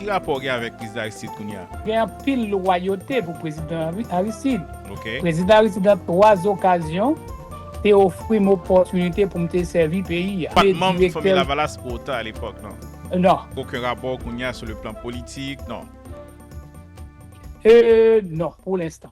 Qui rapport avec le président Aristide Kounia? Il y a un pile loyauté pour le président Aristide. OK. Le président Aristide, dans 3 occasions, t'a offert une opportunité pour me servir le pays. Pas de membre de la famille Lavalas pour autant à l'époque, non? Non. Aucun rapport Kounia sur le plan politique, non? Non, pour l'instant.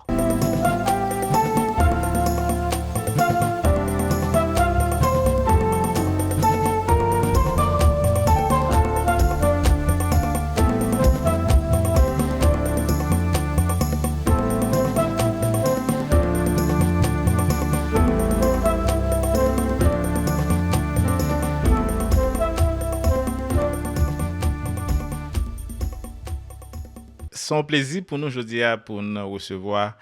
C'est un plaisir pour nous aujourd'hui pour nous recevoir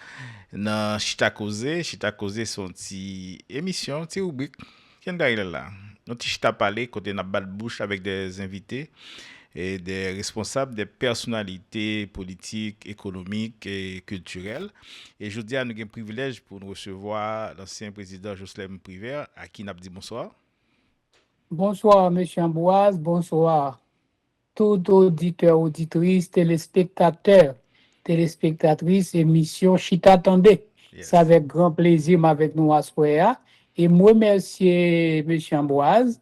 dans Chita Causé. Chita Causé, c'est une petite émission, une petite rubrique. Qui est là? Nous Chita parler côté na balle bouche avec des invités et des responsables, des personnalités politiques, économiques et culturelles. Et aujourd'hui, nous avons le privilège pour nous recevoir l'ancien président Jocelyn Privert, à qui nous avons dit bonsoir. Bonsoir, M. Ambroise. Bonsoir. Tout auditeur, auditrice, téléspectateur, téléspectatrice, émission Chita Tendé. Yes. C'est avec grand plaisir avec nous à soir. Et moi, merci M. Ambroise,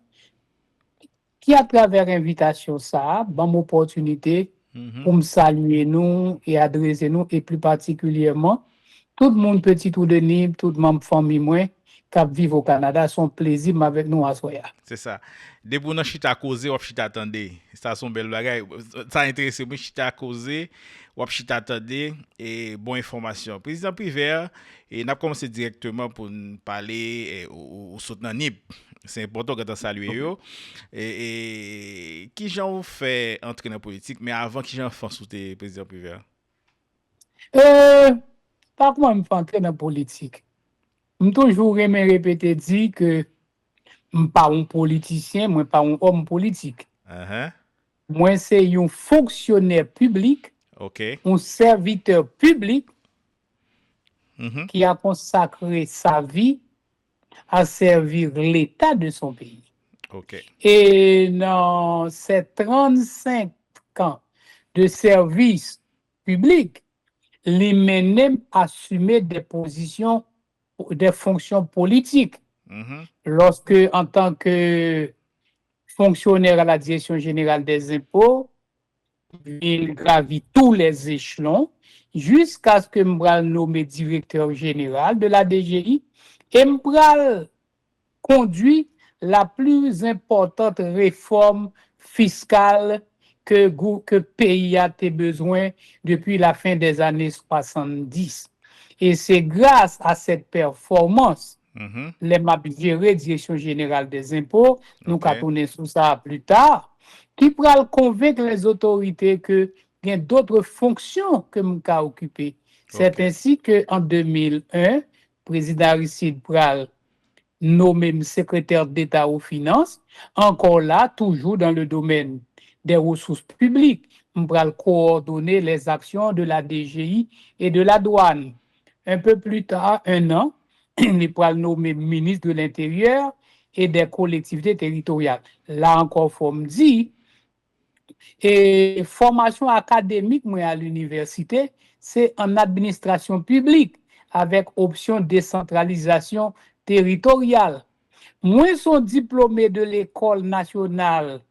qui à travers l'invitation ça, bonne opportunité pour me saluer nous et adresser nous, et plus particulièrement, tout le monde petit ou de Nîmes, toute ma famille, moi, qui vivent au Canada, son plaisir avec nous à soir. C'est ça. Depuis que Chita Causé, ou Chita Tendé. Ça son bel bagay. Ça intéresse moi Chita Causé, ou Chita Tendé et bonne information. Président Privert, et n'a commencé directement pour nous parler au soutenant NIP. C'est important que tu salues yo. Et qui j'en fait entrer dans la politique, mais avant qui j'en fait soutenir président Privert? Pas comment me fait entrer dans la politique. Je toujours aimé répéter dire que je ne suis pas un politicien, je ne suis pas un homme politique. Moi, c'est un fonctionnaire public, un serviteur public qui a consacré sa vie à servir l'État de son pays. Et dans ces 35 ans de service public, les menem assumer des positions, des fonctions politiques. Lorsque, en tant que fonctionnaire à la Direction générale des impôts, il gravit tous les échelons jusqu'à ce que je sois nommé directeur général de la DGI et je conduit la plus importante réforme fiscale que le pays a besoin depuis la fin des années 70. Et c'est grâce à cette performance les m'a géré Direction générale des impôts, nous allons tourner sur ça plus tard, qui pourra convaincre les autorités que il y a d'autres fonctions que nous avons occupées. C'est ainsi qu'en 2001, le président Aristide Pral nommé secrétaire d'État aux finances, encore là, toujours dans le domaine des ressources publiques, nous allons coordonner les actions de la DGI et de la douane. Un peu plus tard, 1 an, il va nommer ministre de l'Intérieur et des collectivités territoriales. Là encore, faut me dire, et formation académique moi, à l'université, c'est en administration publique avec option décentralisation territoriale. Moi, sont diplômé de l'École nationale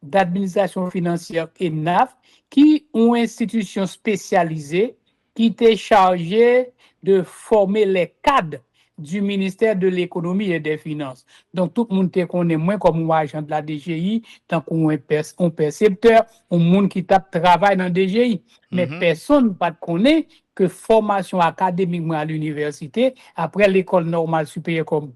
d'administration financière ENAF, qui est une institution spécialisée qui était chargée de former les cadres du ministère de l'économie et des finances. Donc, tout le monde te connaît moins comme un agent de la DGI, tant qu'on est un percepteur, un monde qui travaille dans la DGI. Mais personne ne connaît que formation académique à l'université, après l'école normale supérieure comme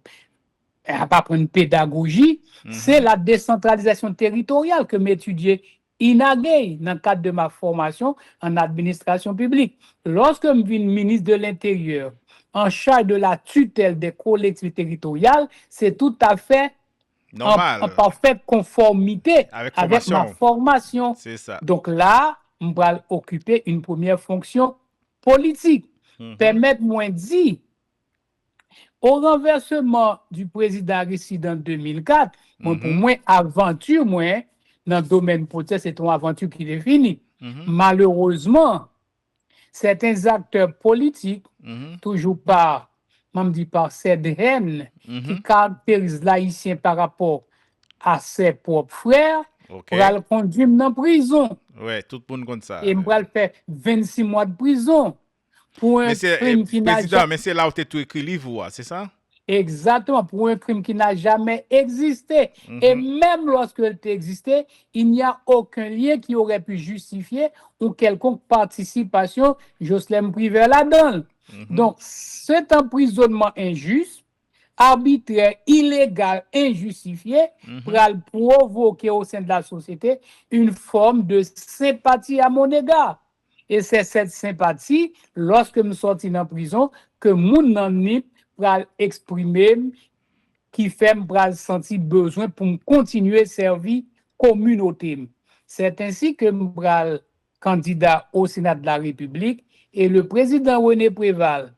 à apprendre pédagogie, c'est la décentralisation territoriale que m'étudiais inagé dans le cadre de ma formation en administration publique. Lorsque je suis ministre de l'Intérieur, en charge de la tutelle des collectivités territoriales, c'est tout à fait normal, en parfaite conformité avec ma formation. C'est ça. Donc là, je vais occuper une première fonction politique. Permettez-moi de dire, au renversement du président Aristide en 2004, pour moi, aventure, dans le domaine politique, c'est une aventure qui est finie. Malheureusement, certains acteurs politiques, toujours par cette haine qui caractérise l'haïtien par rapport à ses propres frères, pour le conduire en prison. Ouais, tout le monde comme ça. Et pour le faire 26 mois de prison pour un crime qui n'a jamais... Mais c'est là où tu as écrit livre, c'est ça? Exactement, pour un crime qui n'a jamais existé. Et même lorsqu'il existait, il n'y a aucun lien qui aurait pu justifier ou quelconque participation Jocelyn Privé là-dedans. Donc, cet emprisonnement injuste, arbitraire, illégal, injustifié, pour provoquer au sein de la société une forme de sympathie à mon égard. Et c'est cette sympathie, lorsque je sortis en prison, que mon ami pral exprimer qui fait me sentir besoin pour continuer à servir communauté. C'est ainsi que je suis candidat au Sénat de la République et le président René Préval,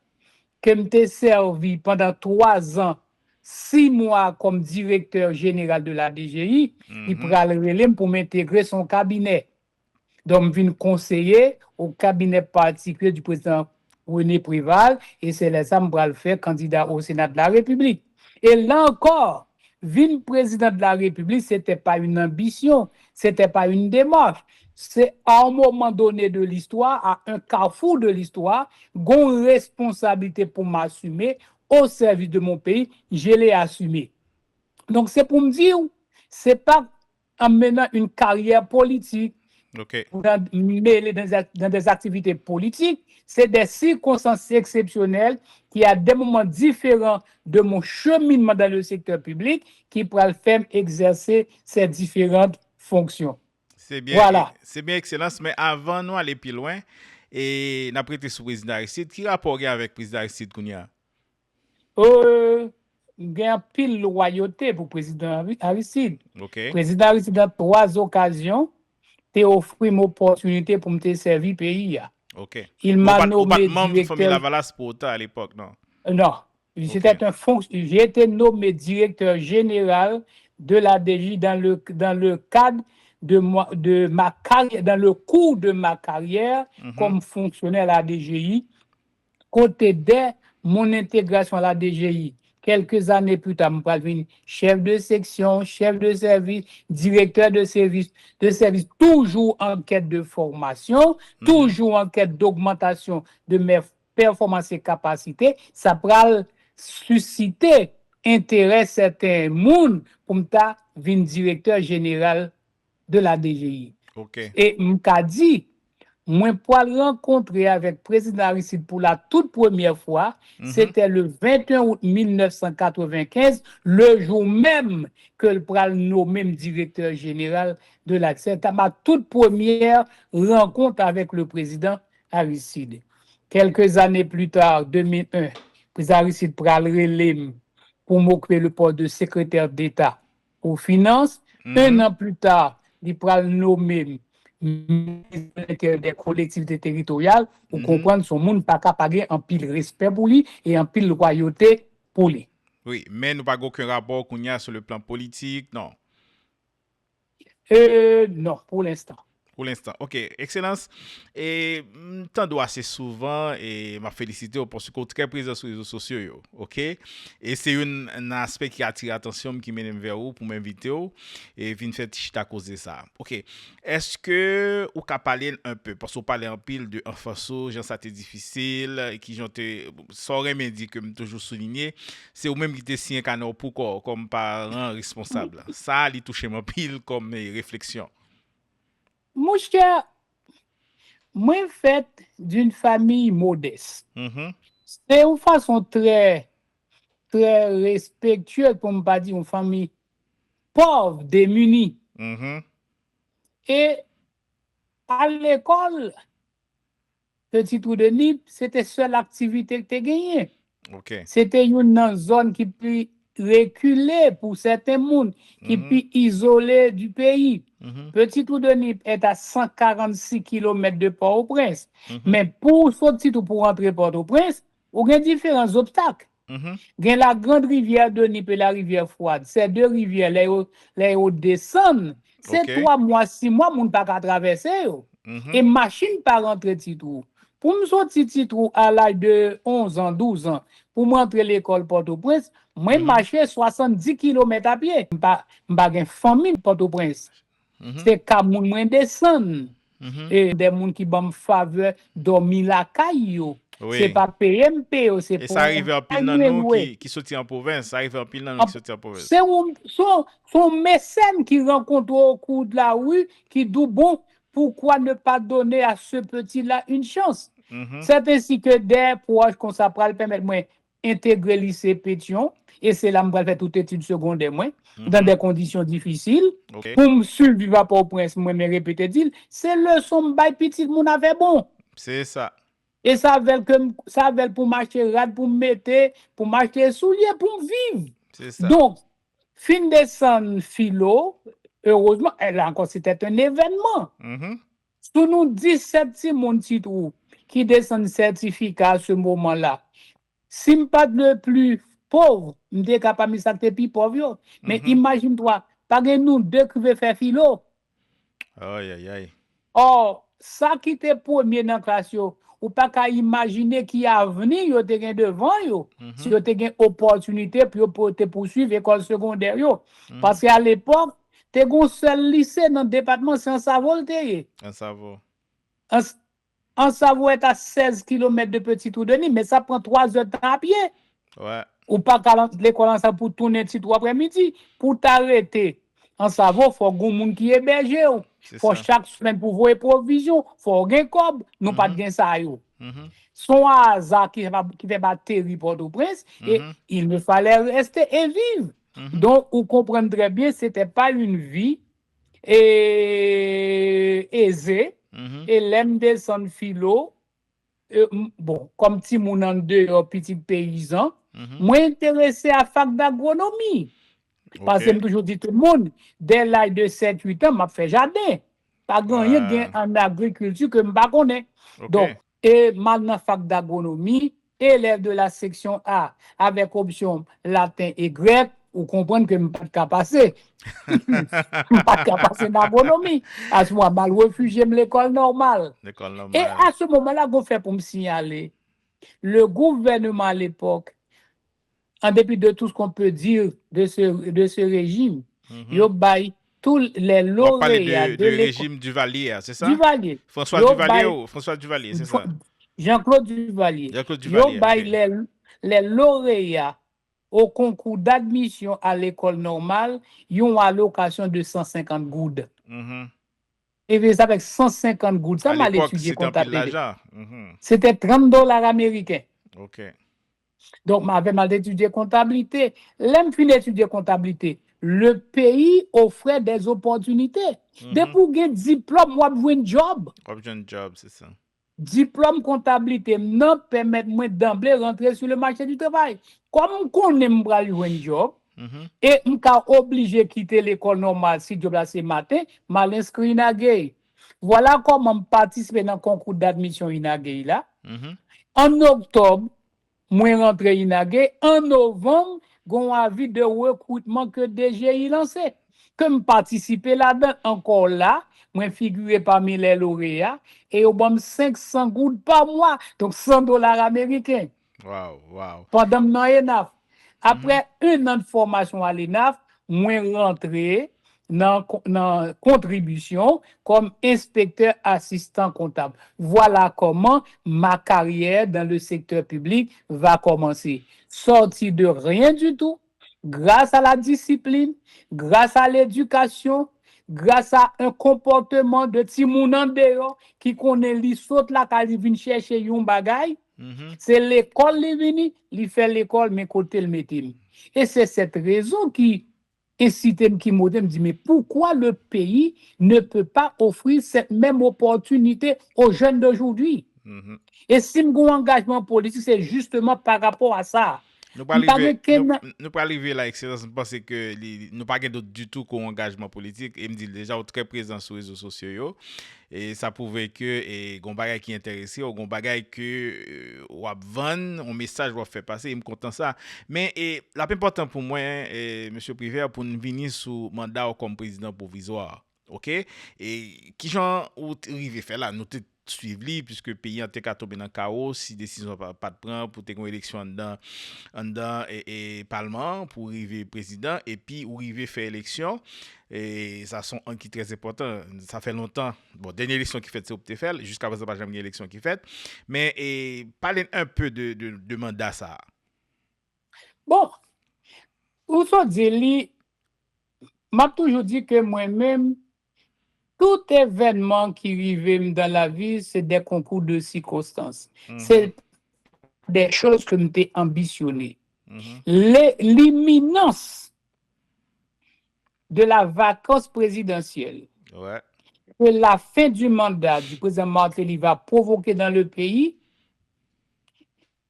que m'ai servi pendant 3 ans, 6 mois comme directeur général de la DGI, il pral relais pour m'intégrer son cabinet. Donc, je viens conseiller au cabinet particulier du président René Préval, et c'est là ça que je faire candidat au Sénat de la République. Et là encore, vin président de la République, ce n'était pas une ambition, ce n'était pas une démarche. C'est à un moment donné de l'histoire, à un carrefour de l'histoire, j'ai une responsabilité pour m'assumer au service de mon pays, je l'ai assumé. Donc, c'est pour me dire, ce n'est pas en menant une carrière politique, mêlée dans des activités politiques, c'est des circonstances exceptionnelles qui, à des moments différents de mon cheminement dans le secteur public, qui pourraient le faire exercer ces différentes fonctions. C'est bien, voilà. C'est bien, Excellence, mais avant nous aller plus loin, et n'a prêté sous président Aristide, qui rapport avec le président Aristide Kounia? Il y a pile loyauté pour le président Aristide. Le président Aristide a 3 occasions t'es offert une opportunité pour me servir le pays. Il m'a nommé directeur. Lavalas Porta à l'époque, non? Non. J'ai été nommé directeur général de la DGI dans le cadre de ma carrière, dans le cours de ma carrière comme fonctionnaire à la DGI, côté dès mon intégration à la DGI. Quelques années plus tard, je suis devenu chef de section, chef de service, directeur de service, toujours en quête de formation, toujours en quête d'augmentation de mes performances et capacités. Ça peut susciter intérêt certains monde pour me devenir directeur général de la DGI. Et je dit, moi, pour rencontrer avec le président Aristide pour la toute première fois, c'était le 21 août 1995, le jour même que le pral nommé directeur général de la. C'était ma toute première rencontre avec le président Aristide. Quelques années plus tard, 2001, le président Aristide pral relève pour m'occuper le poste de secrétaire d'État aux finances. 1 an plus tard, il pral nommer des collectivités territoriales pour comprendre son monde pas capable en pile respect pour lui et en pile loyauté pour lui. Oui, mais nous pas aucun rapport qu'on y a sur le plan politique, non. Non, pour l'instant. Pour l'instant. OK. Excellence. Et t'en dois assez souvent et m'a félicité parce que très présent sur les réseaux sociaux. OK? Et c'est un aspect qui attire l'attention qui mène vers vous pour m'inviter et venir faire chita à cause de ça. OK. Est-ce que vous pouvez parler un peu parce qu'on parle en pile de enfance, genre ça c'était difficile et qui j'en te saurais me dire que me toujours souligné, c'est vous même qui te signé canard pour comme parent responsable. Ça lui touche mon pile comme réflexion. Mon cher, moi, fait d'une famille modeste. C'est une façon très, très respectueuse, pour ne pas dire une famille pauvre, démunie. Et à l'école, Petit Trou de Nip, c'était seule activité que tu as gagnée. C'était une zone qui peut reculer pour certains mondes, qui peut isoler du pays. Petit Trou de Nip est à 146 km de Port-au-Prince. Mais pour sortir ou pour rentrer Port-au-Prince, il y a différents obstacles. Il y a la grande rivière de Nip et la rivière Froide. Ces 2 rivières, là où descendent, c'est 3 mois, 6 mois, on ne peut pas traverser. Et machine pas rentrer titrou. Pour me sortir titrou à l'âge de 11 ans, 12 ans, pour m'entrer l'école Port-au-Prince, moi marcher 70 km à pied. M'pa gen famille Port-au-Prince. C'est quand moun descendre. Et des moun qui bam faveur dormir la caille yo. Oui. C'est pas PMP, c'est et ça arrive en pile dans nous qui sortit en province, ça arrive en pile dans nous qui sortit en province. C'est son mécène qui rencontre au cours de la rue qui dit bon, pourquoi ne pas donner à ce petit-là une chance? C'est ainsi que des proches qu'on s'apprend permettre moi intégrer le lycée Pétion et c'est là que je faire toute étude secondaire moi dans des conditions difficiles pour me survivre à Port-au-Prince moi me répéter dire c'est leçon bail petit mon avait bon. C'est ça. Et ça veut pour m'acheter rad pour me mettre pour m'acheter souliers pour me vivre. C'est ça. Donc fin descendre philo heureusement elle encore c'était un événement. Sous nous 17 petits mon titre qui descend certificat à ce moment-là. Si je pas le plus pauvre, je suis capable de me plus pauvre. Mais imagine-toi, pas que nous deux qui veulent faire philo. Aïe. Or, ça qui était premier dans la classe, ou pas qu'à imaginer qu'il y a avenir, yo te gen devant yo. Si yo te gen opportunité pour te poursuivre l'école secondaire yo. Parce qu'à l'époque, te gon seul lycée dans le département, c'est en Savoie. En Savoie. En Savoie est à 16 km de Petit-Tour-Denis, mais ça prend 3 heures de temps à pied. Ouais. Ou pas qu'à l'école en Savoie pour tourner petit après-midi. Pour t'arrêter en Savoie, il faut que monde qui héberge. Il faut chaque semaine pour voir provisions. Il faut un cob. Nous pas de gain ça. Son hasard qui fait battre Port-au-Prince et il me fallait rester et vivre. Donc, vous comprenez très bien, ce n'était pas une vie aisée. Et l'aime descendre philo, bon, comme petit moun en dehors, petit paysan, moi intéressé à fac d'agronomie. Parce que je toujours dit tout le monde, dès l'âge de 7-8 ans, m'a fait jardin. Pas gagné en agriculture que je ne connais pas. Donc, et maintenant, fac d'agronomie, élève de la section A, avec option latin et grec, vous comprenez que je ne peux pas passer. Je ne peux pas passer d'agronomie. À ce moment-là, je réfugié à l'école normale. Et à ce moment-là, je fais pour me signaler. Le gouvernement à l'époque, en dépit de tout ce qu'on peut dire de ce régime, il baille tous les lauréats de régime Duvalier, c'est ça? Duvalier. François Duvalier, c'est ça? Jean-Claude Duvalier. Il baille les lauréats au concours d'admission à l'école normale, ils ont allocation de 150 goudes. Et ça avec 150 goudes, ça m'a étudié comptabilité. C'était $30 américains. Donc, m'avais mal étudié comptabilité. L'aime fin d'étudier comptabilité. Le pays offrait des opportunités. Dès pour gagner diplôme, moi, jouer un job. C'est ça. Diplôme comptabilité, non permet moi d'emblée rentrer sur le marché du travail. Comme on aime jouer un job, et on est obligé de quitter l'école normale si job là c'est matin, mal inscrit Inagay. Voilà comment participer dans le concours d'admission Inagay là. En octobre, moi rentré Inagay. En novembre, gon avis de recrutement que DGI lancé. Comme participer là-dedans, encore là, moi figuré parmi les lauréats et au bon 500 gouttes par mois, donc $100 américains. Wow. Pendant l'ENAF. Après un an de formation à l'ENAF, moi rentré dans contribution comme inspecteur assistant comptable. Voilà comment ma carrière dans le secteur public va commencer. Sorti de rien du tout, grâce à la discipline, grâce à l'éducation, grâce à un comportement de Timoun en dehors qui connaît li saute la qui vient chercher yon bagay. C'est l'école li vini, li fait l'école mais côté le métier. Et c'est cette raison qui incite qui me dit mais pourquoi le pays ne peut pas offrir cette même opportunité aux jeunes d'aujourd'hui? Et si mon engagement politique c'est justement par rapport à ça. Nous pas arriver là, excellence, parce que nous pas du tout qu'un engagement politique et me dit déjà très présent sur les réseaux sociaux et ça prouve que et gon bagay qui intéressé ou gon bagay que ou a vendre un message ou faire passer et me content ça mais la plus important pour moi monsieur Privé pour nous venir sous mandat comme président provisoire OK? Et qui j'en ou arrivé faire là, nous te suivre lui puisque le pays en était tombé dans le chaos si décision pas de prendre pour te une élection en dedans et parlement pour arriver président et puis ou arriver faire élection et ça sont un qui très important ça fait longtemps bon dernière élection qui fait c'est opté faire jusqu'à présent pas jamais une élection qui fait mais et parler un peu de mandat ça. Bon, ou ça dit m'a toujours dit que moi-même tout événement qui arrive dans la vie, c'est des concours de circonstances. C'est des choses que m'étais ambitionné. L'imminence de la vacance présidentielle, que la fin du mandat du président Martelly va provoquer dans le pays,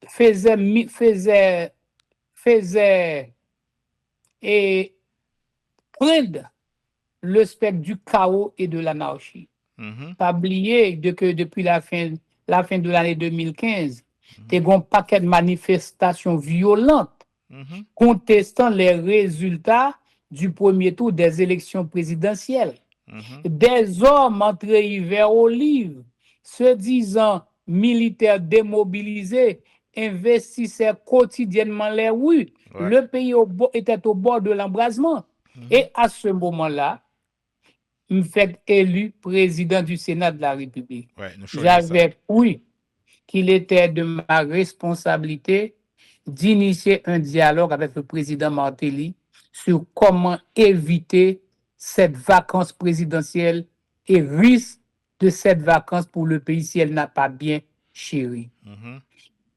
faisait et prendre le spectre du chaos et de l'anarchie. Pas oublier que depuis la fin de l'année 2015, il y a eu un paquet de manifestations violentes contestant les résultats du premier tour des élections présidentielles. Des hommes entrés vers Olive, se disant militaires démobilisés, investissaient quotidiennement les rues. Le pays était au bord de l'embrasement. Et à ce moment-là, me fait élu président du Sénat de la République. J'avais cru qu'il était de ma responsabilité d'initier un dialogue avec le président Martelly sur comment éviter cette vacance présidentielle et risque de cette vacance pour le pays si elle n'a pas bien chéri.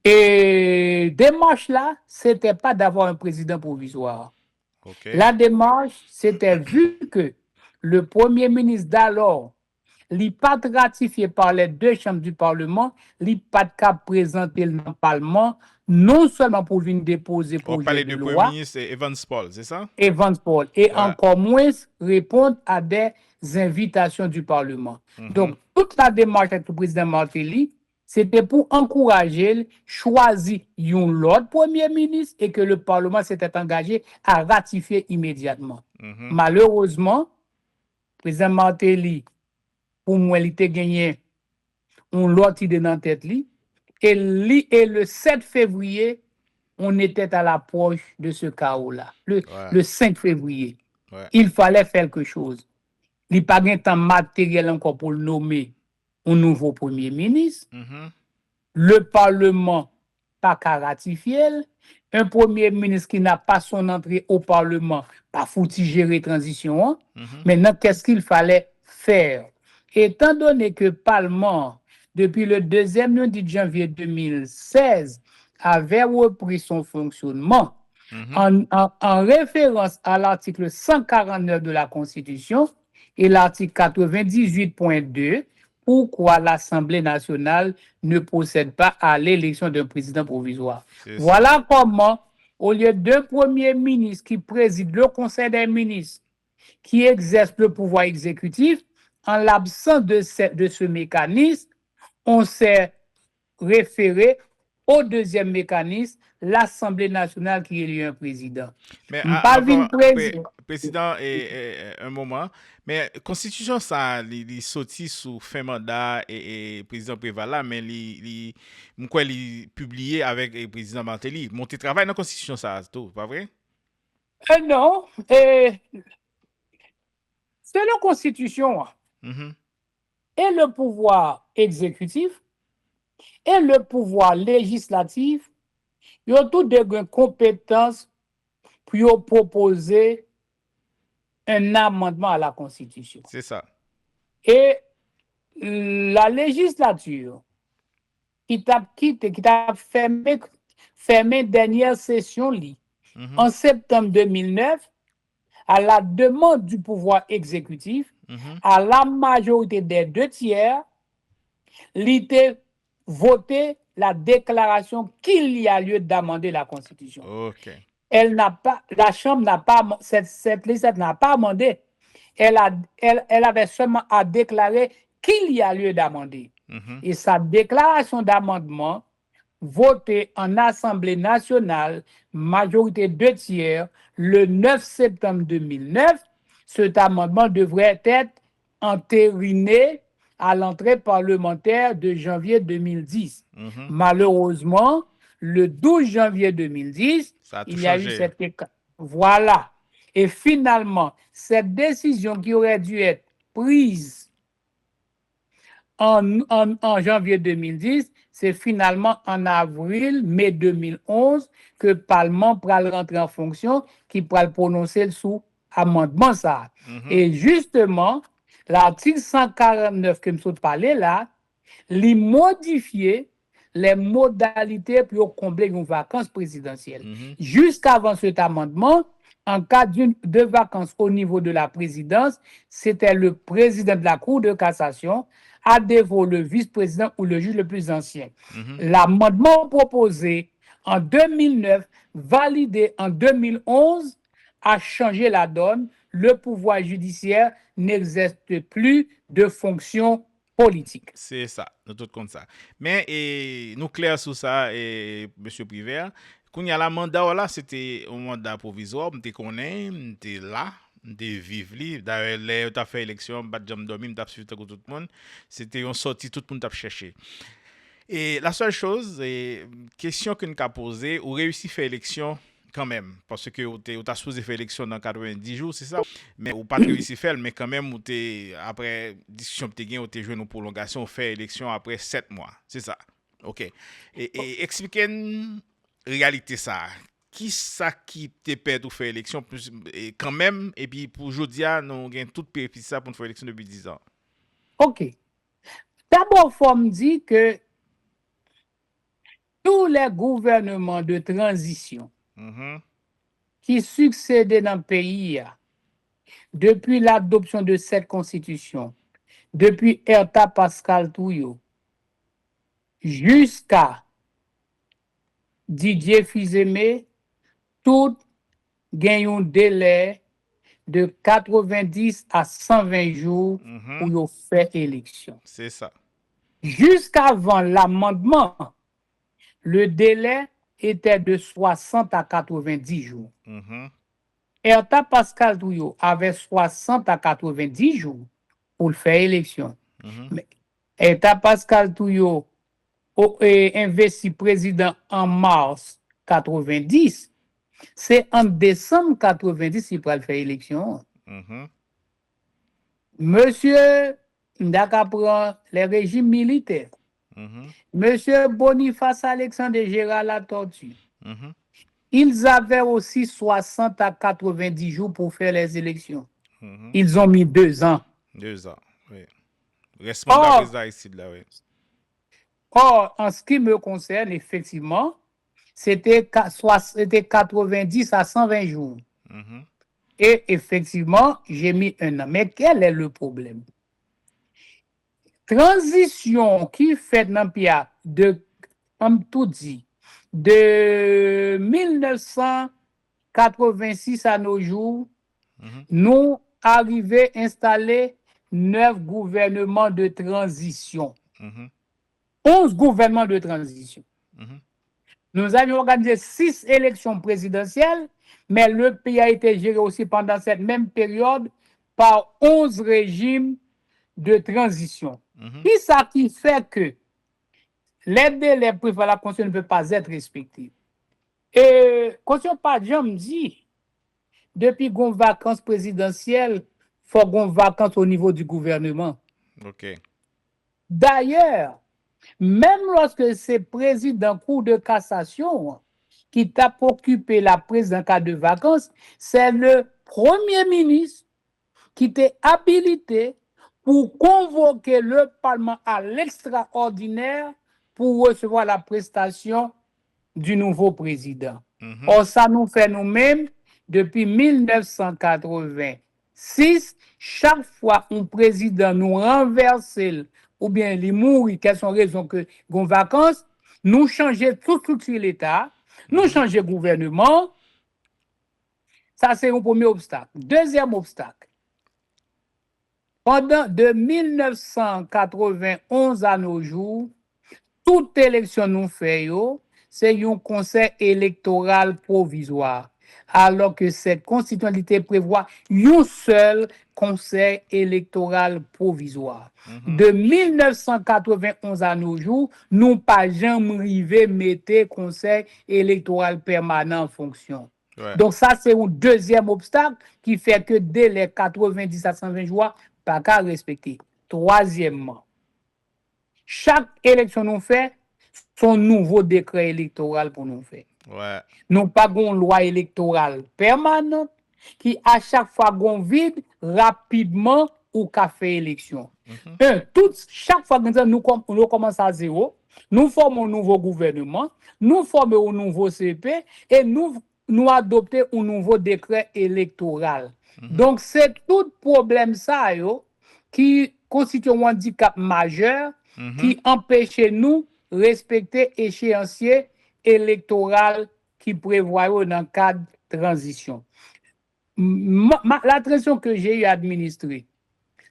Et démarche là, c'était pas d'avoir un président provisoire. La démarche, c'était vu que le premier ministre d'alors, n'est pas ratifié par les deux chambres du Parlement, n'est pas de présenter dans le Parlement, non seulement pour venir déposer pour parler du Premier ministre Evans Paul, c'est ça? Evans Paul, et encore moins répondre à des invitations du Parlement. Donc, toute la démarche avec le président Martelly, c'était pour encourager, choisir l'autre premier ministre et que le Parlement s'était engagé à ratifier immédiatement. Malheureusement, le président Martelly, pour moi, il était gagné un lot idée dans la tête. Et le 7 février, on était à l'approche de ce chaos-là. Le 5 février, il fallait faire quelque chose. Il n'y a pas de temps matériel encore pour le nommer un nouveau premier ministre. Le Parlement pas qu'à ratifier. Un premier ministre qui n'a pas son entrée au Parlement, pas foutu gérer transition. Maintenant, qu'est-ce qu'il fallait faire? Étant donné que le Parlement, depuis le 2e lundi de janvier 2016, avait repris son fonctionnement en référence à l'article 149 de la Constitution et l'article 98.2, pourquoi l'Assemblée nationale ne procède pas à l'élection d'un président provisoire. Voilà comment, au lieu d'un premier ministre qui préside le Conseil des ministres, qui exerce le pouvoir exécutif, en l'absence de ce mécanisme, on s'est référé au deuxième mécanisme, l'Assemblée nationale qui élit un président. Mais président un moment, mais constitution ça, il sorti sous fin mandat et président Prévala, mais il publié avec le président Martelly. Mon travail dans la constitution ça, tout, pas vrai? Non, c'est la constitution et le pouvoir exécutif et le pouvoir législatif, ils ont toutes des compétences pour proposer un amendement à la Constitution. C'est ça. Et la législature qui t'a fermé dernière session en septembre 2009, à la demande du pouvoir exécutif, à la majorité des 2/3, l'idée voté la déclaration qu'il y a lieu d'amender la Constitution. La Chambre n'a pas, cette législature n'a pas amendé. Elle avait seulement à déclarer qu'il y a lieu d'amender. Et sa déclaration d'amendement, votée en Assemblée nationale, majorité 2/3, le 9 septembre 2009, cet amendement devrait être entériné à l'entrée parlementaire de janvier 2010. Malheureusement, le 12 janvier 2010, il y a eu cette... Voilà. Et finalement, cette décision qui aurait dû être prise en janvier 2010, c'est finalement en mai 2011 que le Parlement pourra rentrer en fonction, qui pourra le prononcer sous amendement ça. Et justement, l'article 149 que je parlais là, il modifié les modalités pour combler une vacance présidentielle. Jusqu'avant cet amendement, en cas de vacances au niveau de la présidence, c'était le président de la Cour de cassation, à défaut le vice-président ou le juge le plus ancien. L'amendement proposé en 2009, validé en 2011, a changé la donne. Le pouvoir judiciaire n'exerce plus de fonction politique. C'est ça, nous tout compte ça. Mais nous clair sur ça, M. Privert, quand il y a la mandat, là, c'était un mandat provisoire, on était là, on était vivre. D'ailleurs, là, on a fait élection, on a dormi, on a suivi tout le monde. C'était une sortie, tout le monde a cherché. Et la seule chose, question que nous avons posée, on réussit à faire élection quand même, parce que vous avez supposé faire élection dans 90 jours, c'est ça, mais vous n'avez pas réussi à faire, mais quand même, après discussion, vous avez joué une prolongation, vous fait élection après 7 mois, c'est ça. Ok. Et expliquez-nous réalité ça. Qui ça qui te permet de faire élection plus, et quand même, et puis pour aujourd'hui, nous avons tout péripétie ça pour faire élection depuis 10 ans. Ok. D'abord, il faut me dire que tous les gouvernements de transition qui succédaient dans le pays depuis l'adoption de cette constitution, depuis Erta Pascal Touyo, jusqu'à Didier Fils-Aimé, tout gagnent un délai de 90 à 120 jours pour faire élection. C'est ça. Jusqu'avant l'amendement, le délai était de 60 à 90 jours. Erta Pascal Touyo avait 60 à 90 jours pour faire élection. Mais Erta Pascal Touyo investi président en mars 90. C'est en décembre 90 qu'il va faire élection. Monsieur Ndakapran, les régimes militaires. Monsieur Boniface Alexandre Gérald Latortue. Ils avaient aussi 60 à 90 jours pour faire les élections. Ils ont mis 2 ans. 2 ans, oui. Responsable ici, là, oui. Or, en ce qui me concerne, effectivement, c'était 90 à 120 jours. Et effectivement, j'ai mis 1 an. Mais quel est le problème? Transition qui fait dans de 1986 à nos jours, nous arrivons à installer 9 gouvernements de transition. 11 gouvernements de transition. Nous avions organisé 6 élections présidentielles, mais le pays a été géré aussi pendant cette même période par 11 régimes de transition. Qui ça qui fait que les délais prévus à la Constitution ne peuvent pas être respectés? Et Constitution pas jamais dit, depuis qu'on vacances présidentielles, il faut qu'on vacances au niveau du gouvernement. D'ailleurs, même lorsque c'est président Cour de cassation qui t'a occupé la présidence en cas de vacances, c'est le Premier ministre qui t'est habilité pour convoquer le Parlement à l'extraordinaire pour recevoir la prestation du nouveau président. Or, ça nous fait nous-mêmes, depuis 1986, chaque fois un président nous renverse ou bien il mourit, quelles sont les raisons que nous vacances, nous changeons toute structure de l'État, nous changeons le gouvernement. Ça, c'est un premier obstacle. Deuxième obstacle. Pendant de 1991 à nos jours, toute élection nous faisons, c'est un conseil électoral provisoire. alors que cette constitutionnalité prévoit un seul conseil électoral provisoire. De 1991 à nos jours, nous pas jamais arrivé mettre conseil électoral permanent en fonction. Ouais. Donc ça, c'est un deuxième obstacle qui fait que dès les 90 à 120 jours, pas qu'à respecter. Troisièmement, chaque élection nous fait son nouveau décret électoral pour nous faire. Ouais. Nous pas une loi électorale permanente qui à chaque fois gon vide rapidement ou qu'a fait élection. Chaque fois que nous commençons à zéro, nous formons un nouveau gouvernement, nous formons un nouveau CP et nous adoptons un nouveau décret électoral. Donc c'est tout problème ça qui constitue un handicap majeur qui empêche nous respecter échéancier électoral qui prévoit dans le cadre de transition. La transition que j'ai eu à administrer,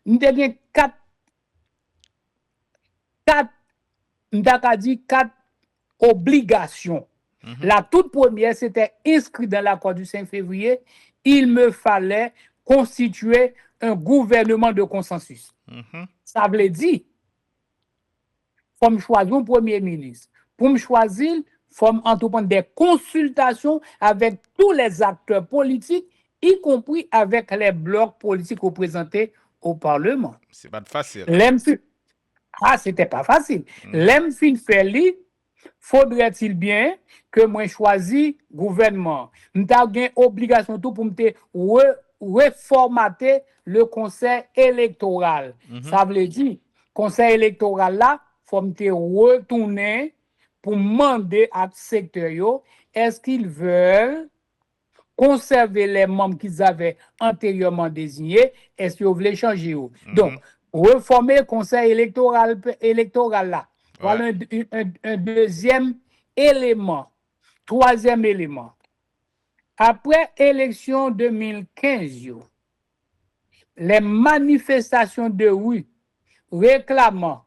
nous avons quatre obligations. La toute première, c'était inscrit dans l'accord du 5 février, il me fallait constituer un gouvernement de consensus. Ça veut dire, faut me choisir un premier ministre. Pour me choisir, il faut entreprendre des consultations avec tous les acteurs politiques, y compris avec les blocs politiques représentés au Parlement. C'est pas facile. C'était pas facile. L'emfin fait faudrait-il bien que moi choisisse gouvernement. Nous avons une obligation tout pour me reformater le conseil électoral. Ça veut dire, conseil électoral là, faut me retourner pour demander à secteur est-ce qu'ils veulent conserver les membres qu'ils avaient antérieurement désignés, est-ce qu'ils veulent changer. Donc, reformer le conseil électoral là. Voilà un deuxième élément. Troisième élément. Après l'élection 2015, les manifestations de rue réclamant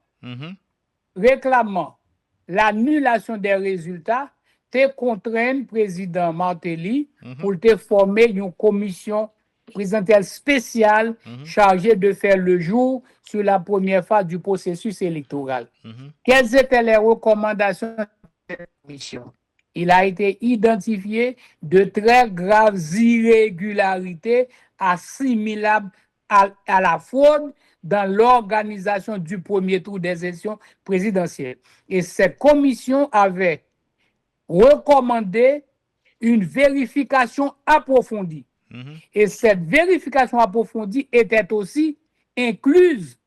l'annulation des résultats te contraint le président Martelly pour te former une commission présidentielle spéciale chargée de faire le jour sur la première phase du processus électoral. Quelles étaient les recommandations de cette commission? Il a été identifié de très graves irrégularités assimilables à la fraude dans l'organisation du premier tour des élections présidentielles. Et cette commission avait recommandé une vérification approfondie. Et cette vérification approfondie était aussi incluse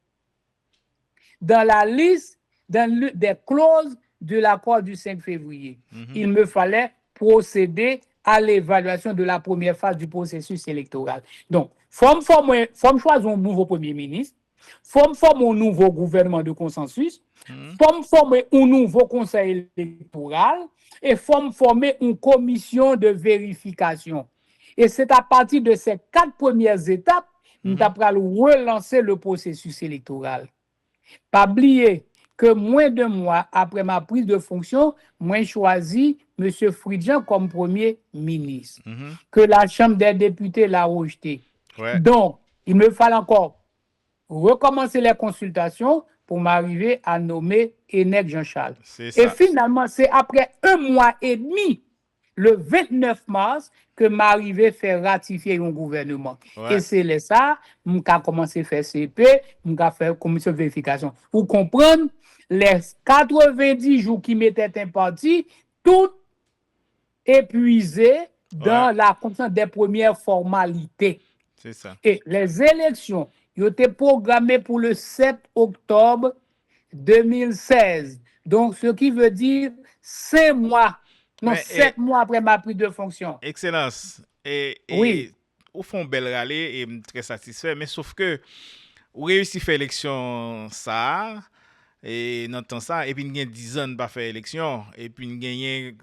dans la liste des clauses de l'accord du 5 février. Il me fallait procéder à l'évaluation de la première phase du processus électoral. Donc, faut me choisir un nouveau premier ministre, faut me former un nouveau gouvernement de consensus, faut me former un nouveau conseil électoral et faut me former une commission de vérification. Et c'est à partir de ces 4 premières étapes nous allons relancer le processus électoral. Pas oublier que moins de mois après ma prise de fonction, moi choisi M. Fridjan comme premier ministre, que la Chambre des députés l'a rejeté. Ouais. Donc, il me fallait encore recommencer les consultations pour m'arriver à nommer Enec Jean-Charles. Et finalement, c'est après 1 mois et demi, le 29 mars, que m'arrivé à faire ratifier un gouvernement. Ouais. Et c'est là ça, m'ka commencé à faire CP, m'ka faire commission de vérification. Vous comprenez, les 90 jours qui m'étaient impartis, tout épuisé dans la compétition des premières formalités. C'est ça. Et les élections, ils étaient programmées pour le 7 octobre 2016. Donc, ce qui veut dire 5 mois. Non, 7 mois après ma prise de fonction. Excellence. Oui. Au fond, bel râler et très satisfait. Mais sauf que, ou réussi à faire l'élection ça, et dans temps ça et puis il y a 10 ans pas faire élection et puis il gagné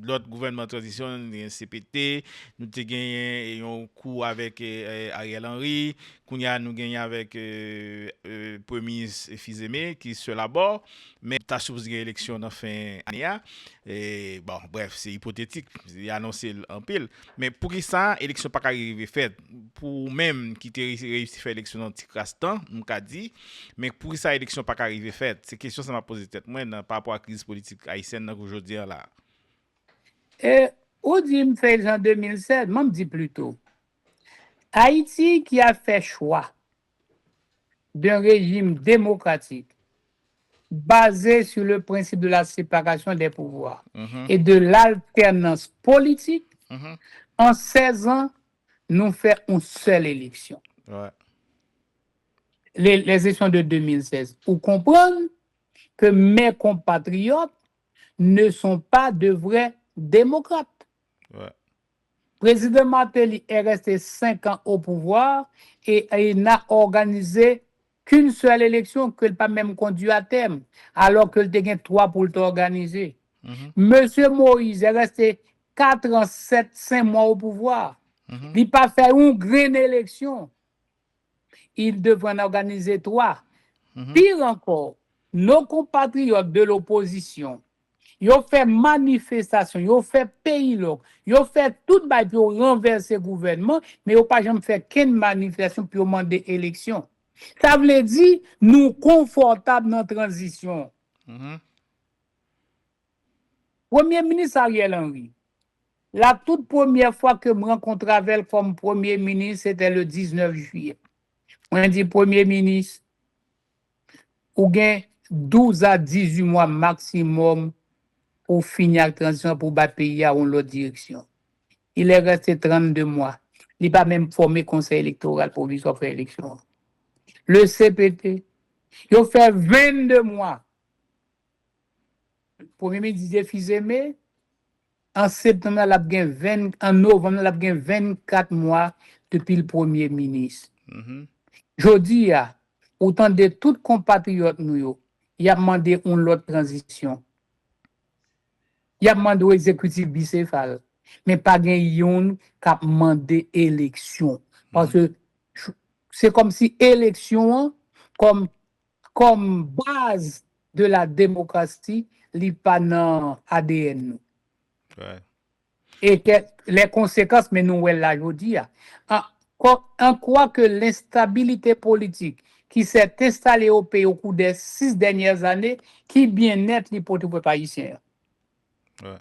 l'autre gouvernement de transition CPT nous te gagné un coup avec Ariel Henry qu'on a nous gagné avec premier ministre Fizeme qui sur la bord mais t'as supposé élection dans fin année et bon bref c'est hypothétique il a annoncé en pile mais pour qui ça élection pas arriver faite pour même qui te réussi faire élection dans petit castan nous qu'a dit mais pour ça élection pas arriver faite c'est question ça m'a posé tête moi par rapport à la crise politique haïtienne aujourd'hui là et ou dit me fait en 2007 moi me dit plutôt Haïti qui a fait choix d'un régime démocratique basé sur le principe de la séparation des pouvoirs et de l'alternance politique, en 16 ans, nous faisons une seule élection. Ouais. Les élections de 2016. Pour comprendre que mes compatriotes ne sont pas de vrais démocrates. Ouais. Président Martelly est resté 5 ans au pouvoir et il n'a organisé qu'une seule élection que n'a pas même conduit à terme, alors que le a 3 pour l'organiser. Monsieur Moïse est resté 4 ans, 5 mois au pouvoir. Il n'a pas fait une grande élection. Il devrait en organiser 3. Pire encore, nos compatriotes de l'opposition, ils ont fait manifestation, ils ont fait pays, ils ont fait tout pour renverser le gouvernement, mais ils n'ont pas jamais fait qu'une manifestation pour demander élection. Ça veut dire nous confortables dans la transition. Premier ministre Ariel Henry, la toute première fois que je me rencontre avec comme premier ministre, c'était le 19 juillet. On dit premier ministre, ou gain 12 à 18 mois maximum pour finir la transition pour le pays à une autre direction. Il est resté 32 mois. Il n'a pas même formé conseil électoral pour lui faire l'élection. Le CPT, il a fait 22 mois. Le premier ministre disait Fizeme, en septembre, en novembre, il a gagné 24 mois depuis le premier ministre. Je dis, autant de tous compatriotes, il a demandé une autre transition. Il a demandé au exécutif bicéphale, mais pas yon qui a demandé élection. Parce que c'est comme si élection, comme base de la démocratie, n'est pas dans l'ADN. Ouais. Et que les conséquences, mais nous, là, je dis, en quoi que l'instabilité politique qui s'est installée au pays au cours des 6 dernières années, qui bien net l'hypothèse pour les haïtiens. Ouais.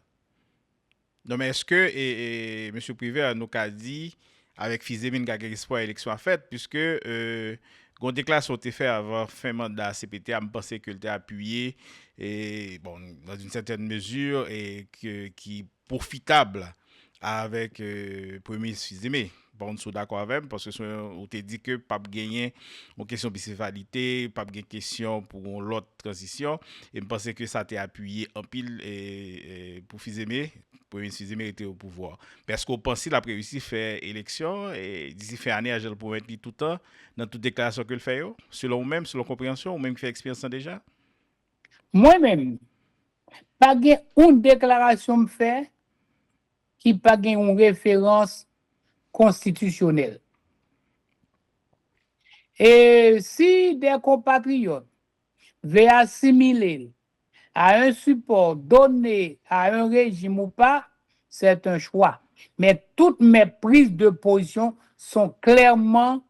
Non, mais est-ce que M. Privé nous a dit, avec Fizeme, qu'il y a espoir élection à fait, puisque une déclaration a été faite avant fin mandat CPT, je pense qu'il était appuyé, et, bon, dans une certaine mesure, et qui est profitable avec le premier ministre Fizeme. Bon, nous sommes d'accord avec, parce que on t'a dit que pas gagner une question de bicéphalité, pas gagner question pour l'autre transition, et je pense que ça a été appuyé en pile pour Fizeme. Premier ministre Fizeme était au pouvoir. Parce qu'on pense qu'il a réussi à faire élection et d'ici fin année, il pour mettre tout le temps dans toute déclaration qu'il fait, selon vous-même, selon compréhension, ou même qui fait expérience déjà? Moi-même, pas une déclaration me fait qui pas une référence constitutionnelle. Et si des compatriotes veulent assimiler à un support donné à un régime ou pas, c'est un choix. Mais toutes mes prises de position sont clairement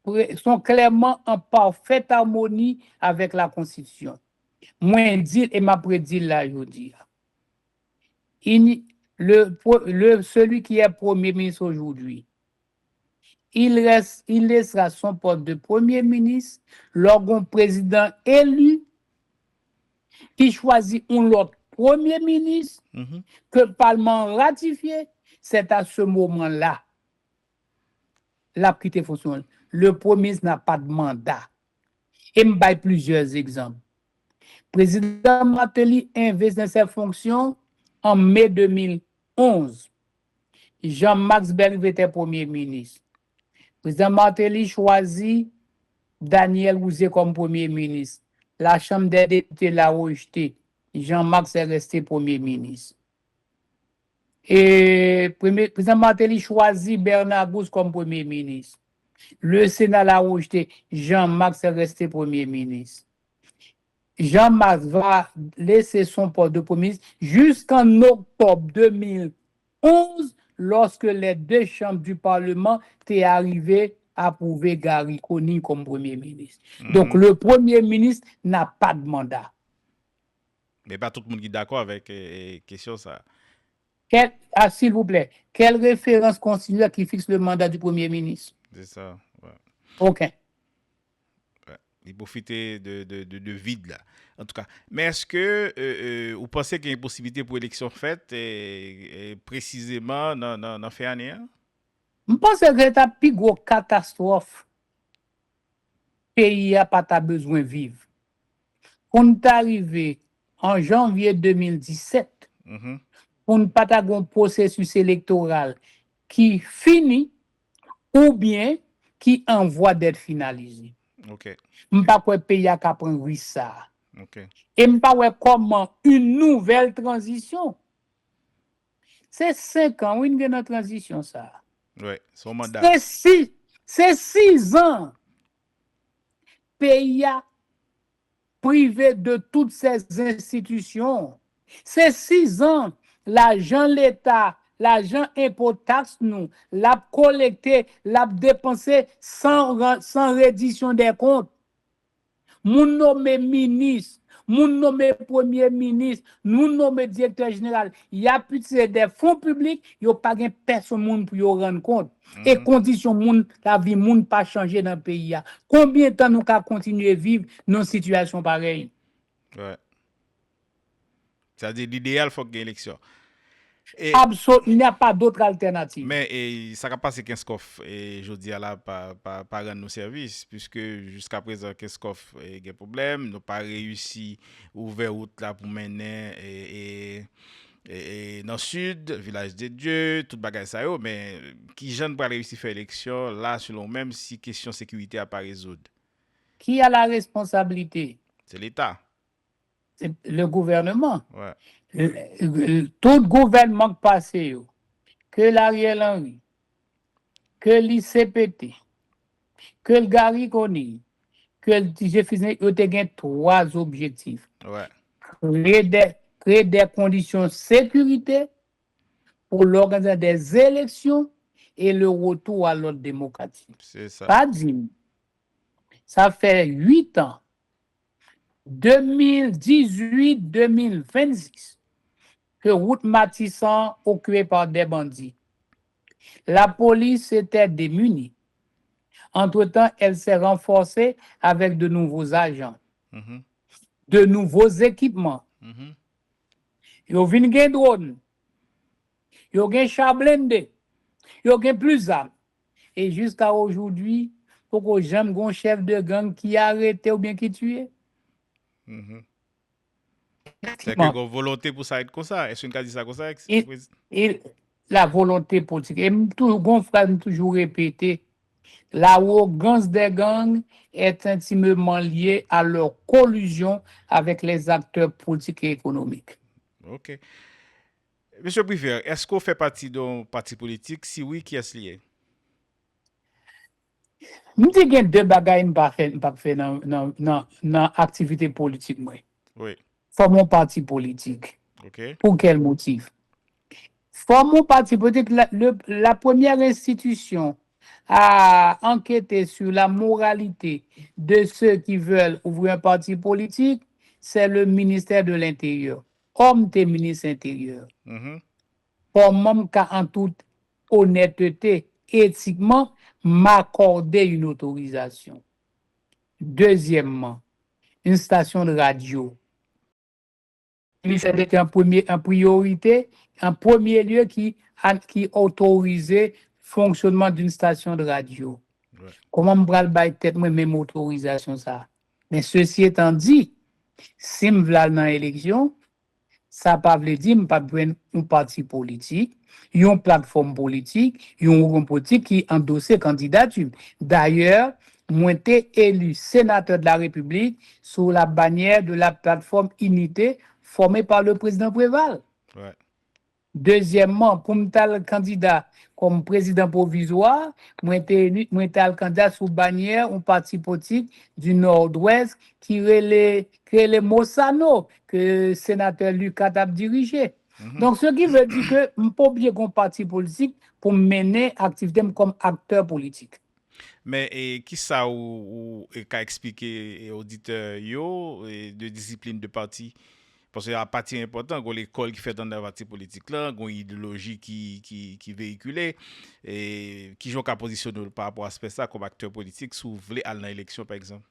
en parfaite harmonie avec la Constitution. Moi, dit et ma prédit là, je dis. Celui qui est Premier ministre aujourd'hui, il laissera son poste de Premier ministre lorsqu'un président élu qui choisit un autre Premier ministre que le Parlement ratifié, c'est à ce moment-là la prise de fonction. Le Premier ministre n'a pas de mandat. Et je vais plusieurs exemples. Le président Martelly investit dans ses fonctions en mai 2011. Jean-Max Bellrive était Premier ministre. Le président Martelly choisit Daniel Rousset comme Premier ministre. la Chambre des députés l'a rejeté. Jean-Marc est resté Premier ministre. Et président Martelly choisit Bernard Gousse comme Premier ministre. Le Sénat l'a rejeté. Jean-Marc est resté Premier ministre. Jean-Marc va laisser son poste de Premier ministre jusqu'en octobre 2011, lorsque les deux chambres du Parlement étaient arrivées à approuver Gary Conille comme Premier ministre. Donc, le Premier ministre n'a pas de mandat. Mais pas tout le monde qui est d'accord avec la question ça. S'il vous plaît, quelle référence constitutionnelle qui fixe le mandat du Premier ministre? C'est ça. Ouais. OK. Ouais. Il profite de vide là. En tout cas. Mais est-ce que vous pensez qu'il y a une possibilité pour l'élection faite et précisément dans fin année? Je pense que c'est une plus grosse catastrophe. Le pays n'a pas besoin de vivre. On est arrivé en janvier 2017 pour ne pas avoir un processus électoral qui finit ou bien qui en voie d'être finalisé. OK. Je ne sais pas quoi le pays a prendre ça. OK. Et je ne sais pas comment une nouvelle transition. C'est 5 ans, oui, une transition ça. Oui, son mandat. C'est 6 ans. Pays a privé de toutes ces institutions. C'est 6 ans. L'argent l'État, l'argent impôt taxe nous, l'a collecté, l'a dépensé sans reddition des comptes. Moun nommé ministre, moun nommé premier ministre, nous nommé directeur général, il y a plus des fonds publics, il n'y a pas de personne pour y rendre compte. Et conditions moun, la vie moun pas changer dans le pays. Combien de temps nous allons continuer à vivre dans une situation pareille? Ouais. C'est-à-dire l'idéal, il faut qu'il y ait élection. Absolument, il n'y a pas d'autre alternative. Mais ça va passer Kinskov et je dis là par rendre nos services, puisque jusqu'à présent Kinskov a des problèmes, nous pas réussi à ouvrir route là pour mener et dans le sud, village des dieux, tout bagage ça yo, mais qui jeune pas réussi à faire élection là selon même si question sécurité à pas résoudre. Qui a la responsabilité? C'est l'État. C'est le gouvernement. Ouais. Tout gouvernement passé, que l'Ariel Henry, que l'ICPT, que le Gary Conille, que le TGFISNE, ils ont 3 objectifs. Ouais. Créer des conditions de sécurité pour l'organisation des élections et le retour à l'ordre démocratique. C'est ça. Pas dit. Ça fait 8 ans. 2018-2026. Que route Matissan occupée par des bandits. La police était démunie. Entre-temps, elle s'est renforcée avec de nouveaux agents, de nouveaux équipements. Il y a un drone, il y a un char blindé, il y a plus d'armes. Et jusqu'à aujourd'hui, pour que j'aime un chef de gang qui a arrêté ou bien qui tué. C'est que une volonté pour ça être comme ça. Est-ce qu'on dit ça comme ça? Et la volonté politique. Et mon frère m'a toujours répété, l'arrogance des gangs est intimement liée à leur collusion avec les acteurs politiques et économiques. OK. Monsieur Briver, est-ce qu'on fait partie d'un parti politique? Si oui, qui est-ce lié? Je dis qu'il y a 2 bagages pas fait dans l'activité politique. Oui. Faut mon parti politique. OK. Pour quel motif? Faut mon parti politique, la première institution à enquêter sur la moralité de ceux qui veulent ouvrir un parti politique, c'est le ministère de l'Intérieur. Comme t'es ministre intérieur. Pour moi, en toute honnêteté, éthiquement, m'accorder une autorisation. Deuxièmement, une station de radio. C'était en priorité, en premier lieu qui autorisait le fonctionnement d'une station de radio. Ouais. Comment me bral bay tête moi même autorisation ça? Mais ceci étant dit, si me v'la dans élection, ça pas veut dire me pas prendre un parti politique, une plateforme politique, un groupe politique qui endosse candidature. D'ailleurs, moi été élu sénateur de la République sous la bannière de la plateforme Unité formée par le président Préval. Ouais. Deuxièmement, pour me candidat comme président provisoire, moi été candidat sous bannière un parti politique du Nord-Ouest qui est le Mossano que le sénateur Lucas a dirigé. Donc, ce qui veut dire que je ne peux pas oublier un parti politique pour mener activité comme acteur politique. Mais qui ça ou qu'a expliqué auditeur yo de discipline de parti? Parce qu'il y a un parti important, l'école qui fait dans le parti politique là, une idéologie qui véhiculée, et qui joue qu'à positionner par rapport à ça comme acteur politique, si vous voulez aller dans l'élection par exemple.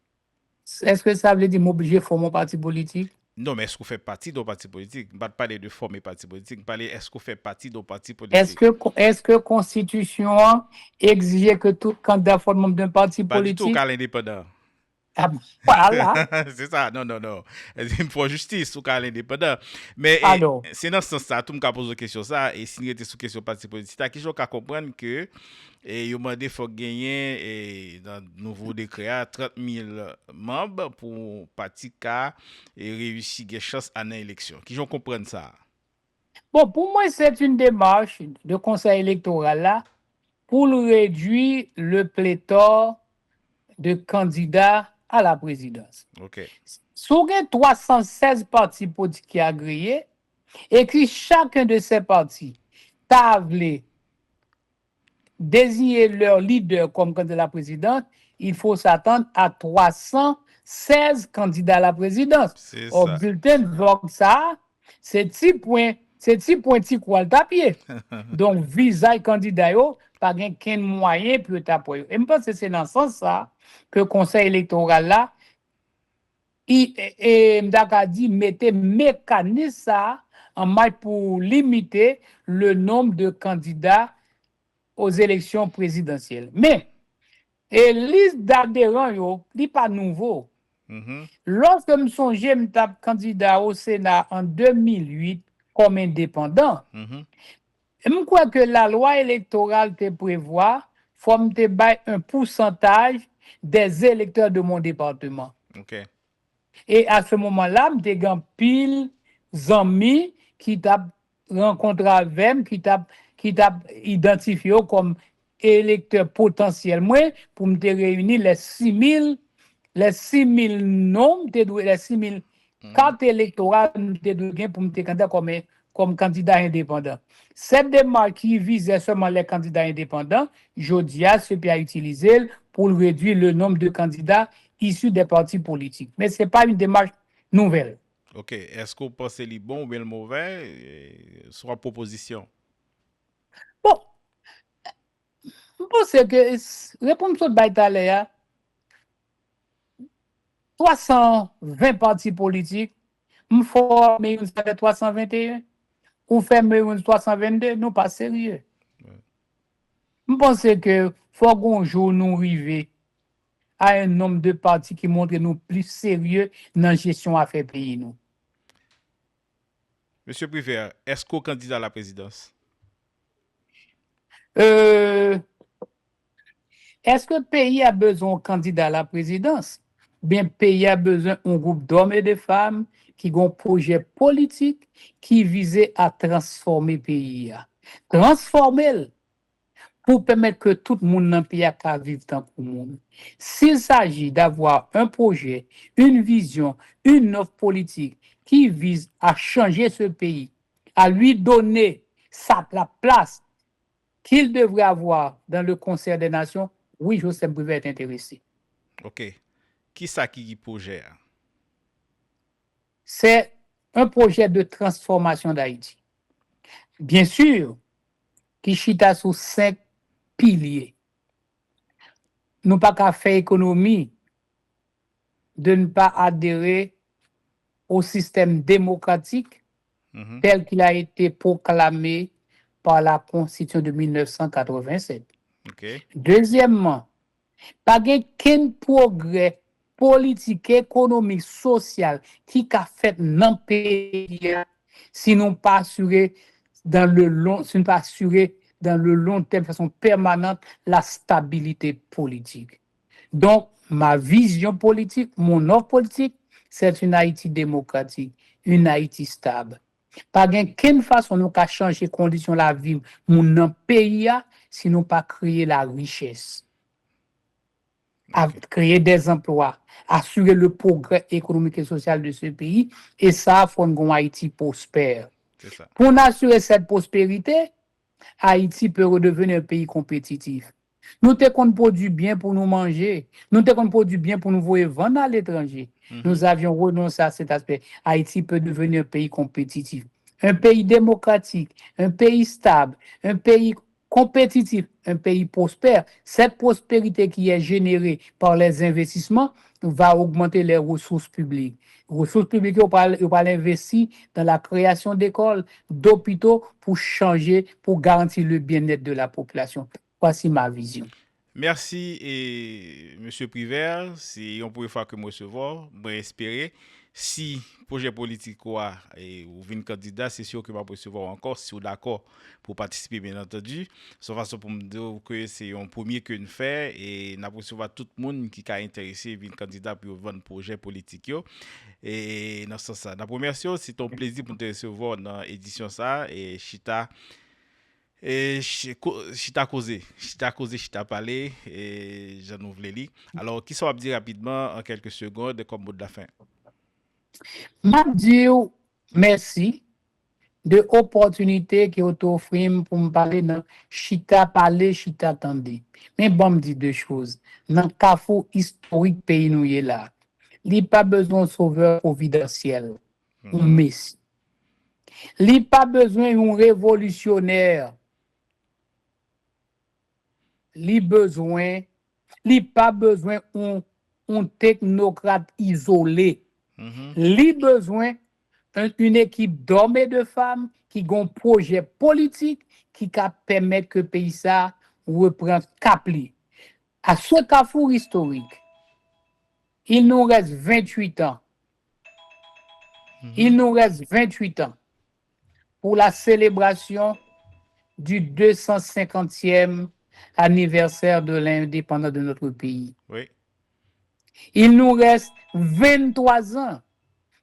Est-ce que ça veut dire m'obliger à former un parti politique? Non, mais est-ce qu'on fait partie d'un parti politique? Je ne parle pas de former parti politique, je parle est-ce qu'on fait partie d'un parti politique? Est-ce que la Constitution exige que tout candidat forme membre d'un parti Pas du tout, politique? qu'à l'indépendant. Ah, voilà. C'est ça, non, non, non. Il me faut justice ou qu'à l'indépendant. Mais Alors, c'est dans ce sens-là, tout le monde pose une question ça, et si nous étions sur question parti politique, qui je comprendre que il demandé faut gagner dans le nouveau décret 30 000 membres pour parti et réussir des chances à l'élection. Qui je comprendre ça? bon, pour moi, c'est une démarche de conseil électoral là pour réduire le pléthore de candidats à la présidence. OK. Sur les 316 partis politiques qui agréés, et que chacun de ces partis t'a voulu désigner leur leader comme candidat à la présidence, il faut s'attendre à 316 candidats à la présidence. C'est Au ça. bulletin de vote, ça, c'est petit point, petit quoi le papier. Donc, visa candidat, pas qu'un moyen pour t'appuyer. Et je pense que c'est dans ce sens ça que le conseil électoral là, m'daka dit mettez mécanisme ça en maille pour limiter le nombre de candidats aux élections présidentielles. Mais et liste d'adhérents yo, n'est pas nouveau. Lorsque me songe me tape candidat au Sénat en 2008 comme indépendant, je crois que la loi électorale te prévoit faut me bailler un pourcentage des électeurs de mon département. OK. Et à ce moment-là, je suis pile d'amis qui t'a rencontré avec, qui t'a identifié comme électeur potentiel. Moi, pour me réunir les 6 000 noms, les 6 000 cartes électorales pour me candidat comme candidat indépendant. Cette démarche qui visait seulement les candidats indépendants, Jodia se peut utiliser pour réduire le nombre de candidats issus des partis politiques. Mais ce n'est pas une démarche nouvelle. OK. Est-ce que vous pensez le bon ou bien le mauvais sur la proposition? Bon, je pense que réponse au Baïtaléa, 320 partis politiques, nous formons une 321, ou fermons une 322, nous pas sérieux. Je pense que faut qu'un jour nous arrivions à un nombre de partis qui montrent nous plus sérieux dans la gestion affaires pays. Nous. Monsieur Prévert, est-ce qu'on candidat à la présidence? Est-ce que le pays a besoin de candidat à la présidence? Bien, le pays a besoin d'un groupe d'hommes et de femmes qui ont un projet politique qui visait à transformer le pays. Transformer pour permettre que tout le monde dans le pays puisse vivre tant que le monde. S'il s'agit d'avoir un projet, une vision, une offre politique qui vise à changer ce pays, à lui donner la place qu'il devrait avoir dans le concert des nations, oui, Joseph Prévert est intéressé. OK. Qui ça qui projet? C'est un projet de transformation d'Haïti. Bien sûr, qui chita sous 5 piliers. Nous pas qu'à faire économie de ne pas adhérer au système démocratique tel qu'il a été proclamé par la Constitution de 1987. Okay. Deuxièmement, pas qu'un progrès politique, économique, social qui a fait dans le pays sinon pas assuré dans le long, sinon pas assuré dans le long terme de façon permanente la stabilité politique. Donc, ma vision politique, mon offre politique, c'est une Haïti démocratique, une Haïti stable. Pas qu'une façon nous qu'à changer conditions de la vie mon pays si nous pas créer la richesse, à créer des emplois, assurer le progrès économique et social de ce pays et ça faut un Haïti prospère. C'est ça. Pour assurer cette prospérité, Haïti peut redevenir un pays compétitif. Nous te qu'on produit bien pour nous manger, nous te qu'on produit bien pour nous voir vendre à l'étranger. Nous avions renoncé à cet aspect. Haïti peut devenir un pays compétitif, un pays démocratique, un pays stable, un pays compétitif, un pays prospère. Cette prospérité qui est générée par les investissements va augmenter les ressources publiques. Les ressources publiques, on va investir dans la création d'écoles, d'hôpitaux pour changer, pour garantir le bien-être de la population. Voici ma vision. Merci et Monsieur Privert, c'est une première fois que je recevoir, bon espérer si projet politique quoi et ou vin candidat, c'est sûr que je vais recevoir encore si vous d'accord pour participer bien entendu. Sauf façon pour me dire que c'est un premier que nous fait et n'a recevoir tout le monde qui est intéressé vin candidat pour vendre projet politique yo. Et dans ce sens ça. La première chose, c'est un plaisir pour te recevoir dans l'édition ça et Chita. Et Chita causé, Chita parlé, et j'en ouvre les lits. Alors, qui soit dire rapidement en quelques secondes comme mot de la fin? M'a dit merci de l'opportunité que vous offrez pour me parler dans Chita parler, Chita attendez. Mais bon, me dit deux choses. Dans le carrefour historique pays nous y est là, il n'y a pas besoin de sauveur providentiel, ou messie. Il n'y a pas besoin d'un révolutionnaire. Il n'y a pas besoin d'un technocrate isolé. Il y a besoin d'une équipe d'hommes et de femmes qui ont un projet politique qui permet que le pays ça reprenne cap. À ce carrefour historique, il nous reste 28 ans. Il nous reste 28 ans pour la célébration du 250e anniversaire de l'indépendance de notre pays. Oui. Il nous reste 23 ans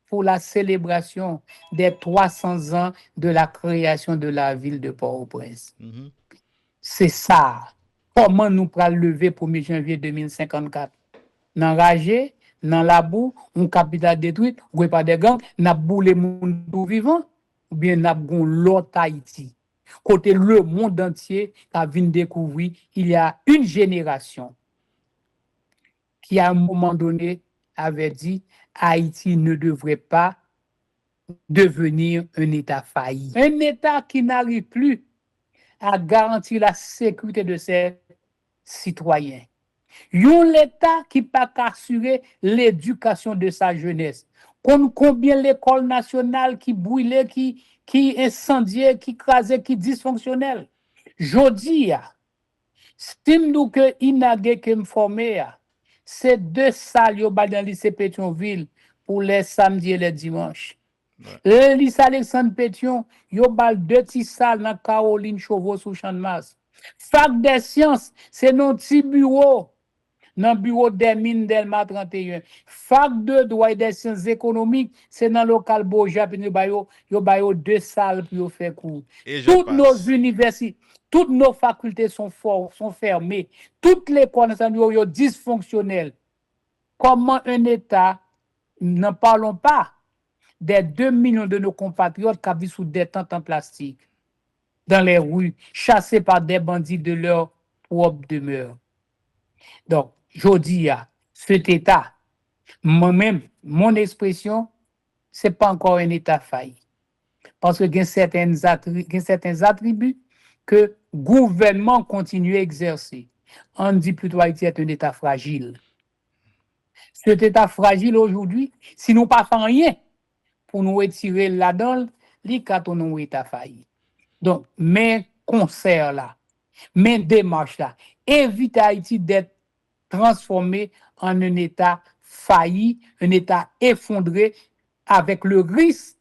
pour la célébration des 300 ans de la création de la ville de Port-au-Prince. C'est ça. Comment nous pourrons lever 1er janvier 2054? N'enragé, dans la boue, un capital détruit, ou pas de gangs, n'a boulé monde vivant, ou bien n'a gon l'autre Haïti. Côté le monde entier a vu découvrir, il y a une génération qui à un moment donné avait dit Haïti ne devrait pas devenir un État failli. Un État qui n'arrive plus à garantir la sécurité de ses citoyens. Un État qui peut assurer l'éducation de sa jeunesse. Combien l'école nationale qui brûlait, qui incendiait, qui crasait, qui dysfonctionnelle. Jodi, si nous que inagé que me formé, c'est 2 salles dans le lycée Pétionville pour les samedis et les dimanches. Le lycée Alexandre Pétion, yo bal 2 petites salles dans Caroline Chauveau sous Champ de Mars. Fac des sciences, c'est nos petits bureaux. Dans le bureau des mines Delma 31. Fac de droit et des sciences économiques, c'est dans le local Boja, puis yo bayo 2 salles pour faire cours. Toutes nos universités, toutes nos facultés sont fermées. Toutes les écoles sont dysfonctionnelles. Comment un État, n'en parlons pas, des 2 millions de nos compatriotes qui vivent sous des tentes en plastique, dans les rues, chassés par des bandits de leur propre demeure. Donc, je dis à cet État, moi-même, mon expression, ce n'est pas encore un État failli. Parce que il y a certains attributs que le gouvernement continue à exercer. On dit plutôt Haïti est un État fragile. Cet État fragile aujourd'hui, si nous ne faisons rien pour nous retirer là-dedans, il y a un État failli. Donc, mes concerts là, mes démarches là, évite Haïti d'être transformé en un État failli, un État effondré, avec le risque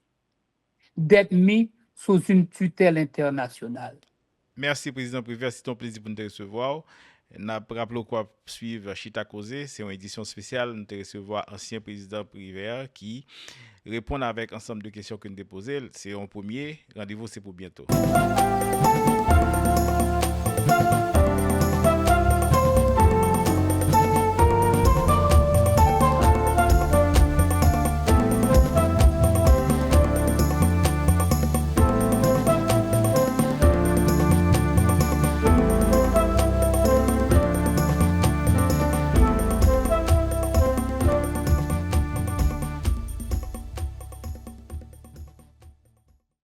d'être mis sous une tutelle internationale. Merci, Président Prévert. C'est un plaisir pour nous recevoir. N'a rappelé quoi suivre Chita Causé, c'est une édition spéciale, nous te recevoir ancien président privé qui répond avec ensemble de questions que nous déposons. C'est un premier, rendez-vous c'est pour bientôt.